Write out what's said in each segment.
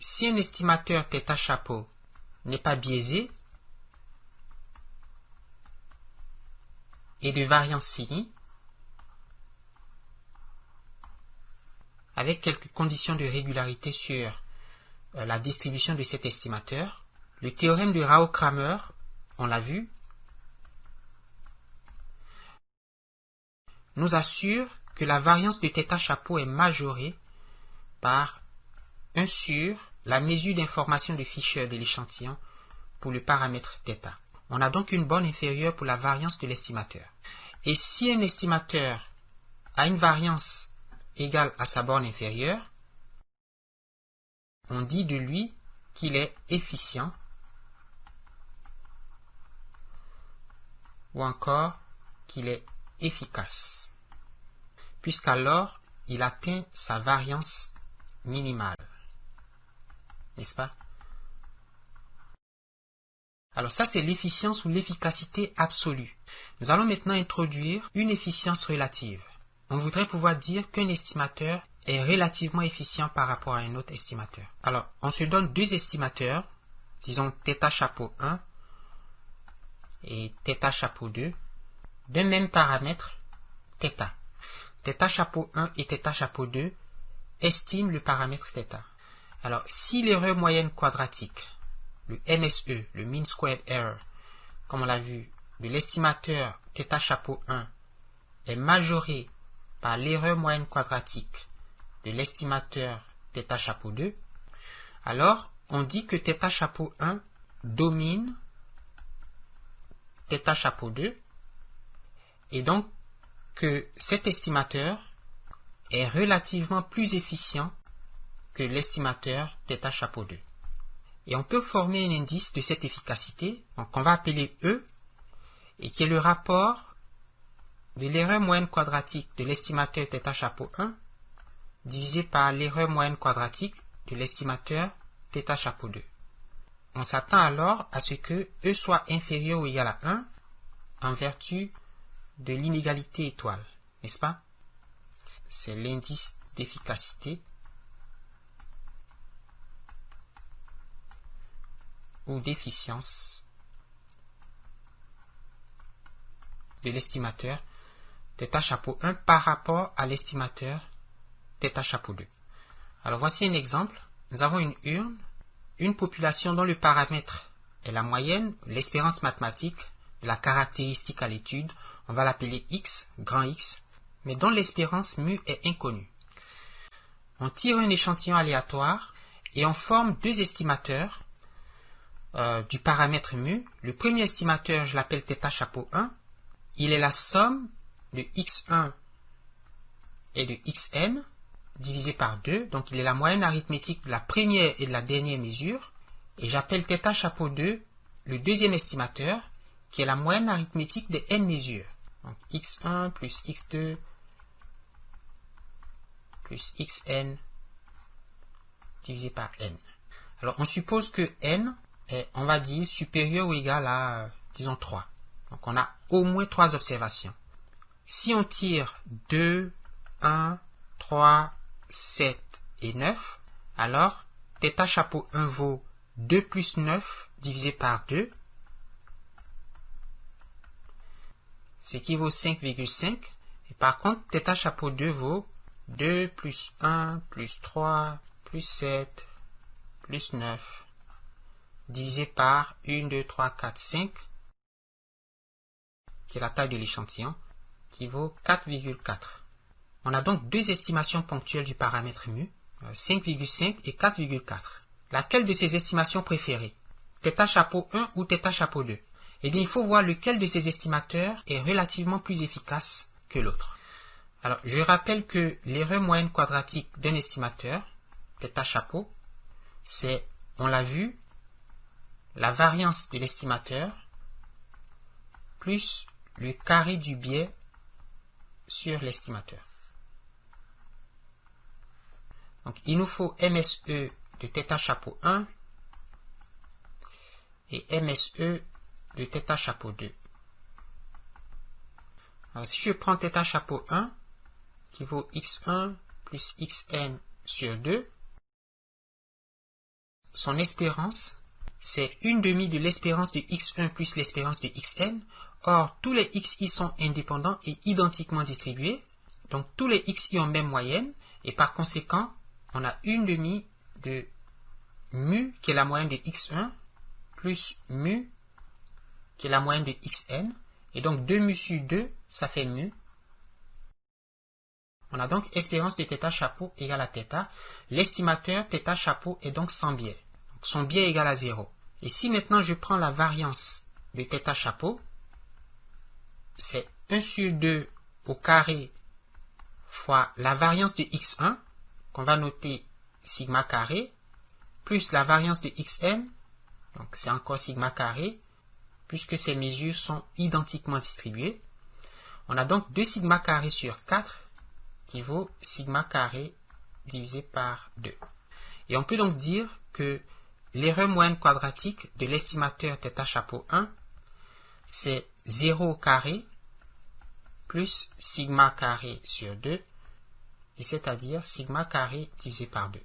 si un estimateur θ chapeau n'est pas biaisé et de variance finie, avec quelques conditions de régularité sur la distribution de cet estimateur, le théorème de Rao-Cramer, on l'a vu, nous assure que la variance de θ chapeau est majorée par 1 sur la mesure d'information de Fisher de l'échantillon pour le paramètre θ. On a donc une borne inférieure pour la variance de l'estimateur. Et si un estimateur a une variance égale à sa borne inférieure, on dit de lui qu'il est efficient ou encore qu'il est efficace, puisqu'alors il atteint sa variance minimale. N'est-ce pas? Alors ça, c'est l'efficience ou l'efficacité absolue. Nous allons maintenant introduire une efficience relative. On voudrait pouvoir dire qu'un estimateur est relativement efficient par rapport à un autre estimateur. Alors, on se donne deux estimateurs, disons θ chapeau 1 et θ chapeau 2, d'un même paramètre θ. θ chapeau 1 et θ chapeau 2 estiment le paramètre θ. Alors, si l'erreur moyenne quadratique, le MSE, le Mean Squared Error, comme on l'a vu, de l'estimateur θ chapeau 1 est majoré par l'erreur moyenne quadratique de l'estimateur θ chapeau 2, alors on dit que θ chapeau 1 domine θ chapeau 2 et donc que cet estimateur est relativement plus efficient que l'estimateur θ chapeau 2. Et on peut former un indice de cette efficacité, qu'on va appeler E, et qui est le rapport de l'erreur moyenne quadratique de l'estimateur θ chapeau 1 divisé par l'erreur moyenne quadratique de l'estimateur θ chapeau 2. On s'attend alors à ce que E soit inférieur ou égal à 1 en vertu de l'inégalité étoile, n'est-ce pas? C'est l'indice d'efficacité ou d'efficience de l'estimateur θ chapeau 1 par rapport à l'estimateur θ chapeau 2. Alors voici un exemple. Nous avons une urne, une population dont le paramètre est la moyenne, l'espérance mathématique de la caractéristique à l'étude, on va l'appeler X, grand X, mais dont l'espérance mu est inconnue. On tire un échantillon aléatoire et on forme deux estimateurs du paramètre mu. Le premier estimateur, je l'appelle θ chapeau 1. Il est la somme de x1 et de xn divisé par 2. Donc, il est la moyenne arithmétique de la première et de la dernière mesure. Et j'appelle θ chapeau 2 le deuxième estimateur, qui est la moyenne arithmétique des n mesures. Donc, x1 plus x2 plus xn divisé par n. Alors, on suppose que n est, on va dire, supérieur ou égal à, disons, 3. Donc, on a au moins 3 observations. Si on tire 2, 1, 3, 7 et 9, alors θ chapeau 1 vaut 2 plus 9 divisé par 2, ce qui vaut 5,5. Et par contre, θ chapeau 2 vaut 2 plus 1 plus 3 plus 7 plus 9 divisé par 1, 2, 3, 4, 5, qui est la taille de l'échantillon, qui vaut 4,4. On a donc deux estimations ponctuelles du paramètre mu, 5,5 et 4,4. Laquelle de ces estimations préférée? θ chapeau 1 ou θ chapeau 2? Eh bien, il faut voir lequel de ces estimateurs est relativement plus efficace que l'autre. Alors, je rappelle que l'erreur moyenne quadratique d'un estimateur, θ chapeau, c'est, on l'a vu, la variance de l'estimateur plus le carré du biais sur l'estimateur. Donc, il nous faut MSE de θ chapeau 1 et MSE de θ chapeau 2. Alors, si je prends θ chapeau 1, qui vaut x1 plus xn sur 2, son espérance, c'est une demi de l'espérance de x1 plus l'espérance de xn. Or, tous les xi sont indépendants et identiquement distribués. Donc, tous les xi ont même moyenne. Et par conséquent, on a une demi de mu, qui est la moyenne de x1, plus mu, qui est la moyenne de xn. Et donc, 2 mu sur 2, ça fait mu. On a donc espérance de θ chapeau égale à θ. L'estimateur θ chapeau est donc sans biais. Donc, son biais est égal à 0. Et si maintenant je prends la variance de θ chapeau, c'est 1 sur 2 au carré fois la variance de x1, qu'on va noter sigma carré, plus la variance de xn, donc c'est encore sigma carré, puisque ces mesures sont identiquement distribuées. On a donc 2 sigma carré sur 4, qui vaut sigma carré divisé par 2. Et on peut donc dire que l'erreur moyenne quadratique de l'estimateur θ chapeau 1, c'est 0 au carré plus sigma carré sur 2, et c'est-à-dire sigma carré divisé par 2.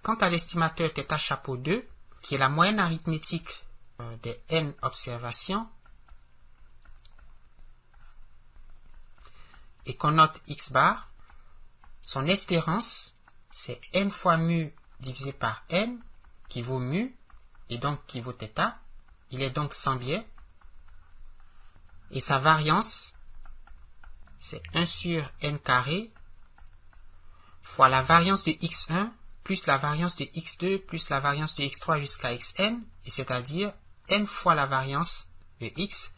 Quant à l'estimateur θ chapeau 2, qui est la moyenne arithmétique des n observations, et qu'on note x bar, son espérance, c'est n fois mu divisé par n, qui vaut mu, et donc qui vaut θ. Il est donc sans biais. Et sa variance, c'est 1 sur n carré, fois la variance de x1, plus la variance de x2, plus la variance de x3 jusqu'à xn, et c'est-à-dire n fois la variance de x,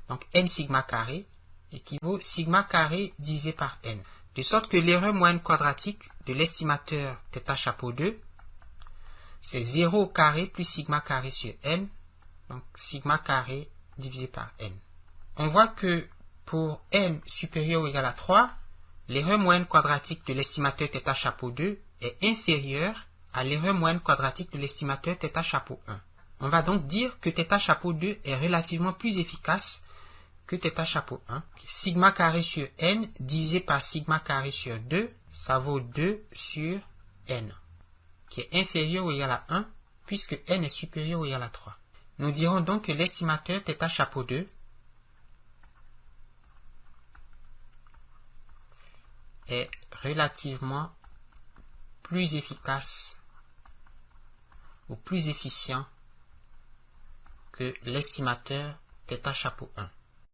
donc n sigma carré, équivaut sigma carré divisé par n. De sorte que l'erreur moyenne quadratique de l'estimateur θ chapeau 2, c'est 0 au carré plus sigma carré sur n, donc sigma carré divisé par n. On voit que pour n supérieur ou égal à 3, l'erreur moyenne quadratique de l'estimateur θ chapeau 2 est inférieure à l'erreur moyenne quadratique de l'estimateur θ chapeau 1. On va donc dire que θ chapeau 2 est relativement plus efficace que θ chapeau 1. Sigma carré sur n divisé par sigma carré sur 2, ça vaut 2 sur n, qui est inférieur ou égal à 1, puisque n est supérieur ou égal à 3. Nous dirons donc que l'estimateur θ chapeau 2 est relativement plus efficace ou plus efficient que l'estimateur θ chapeau 1.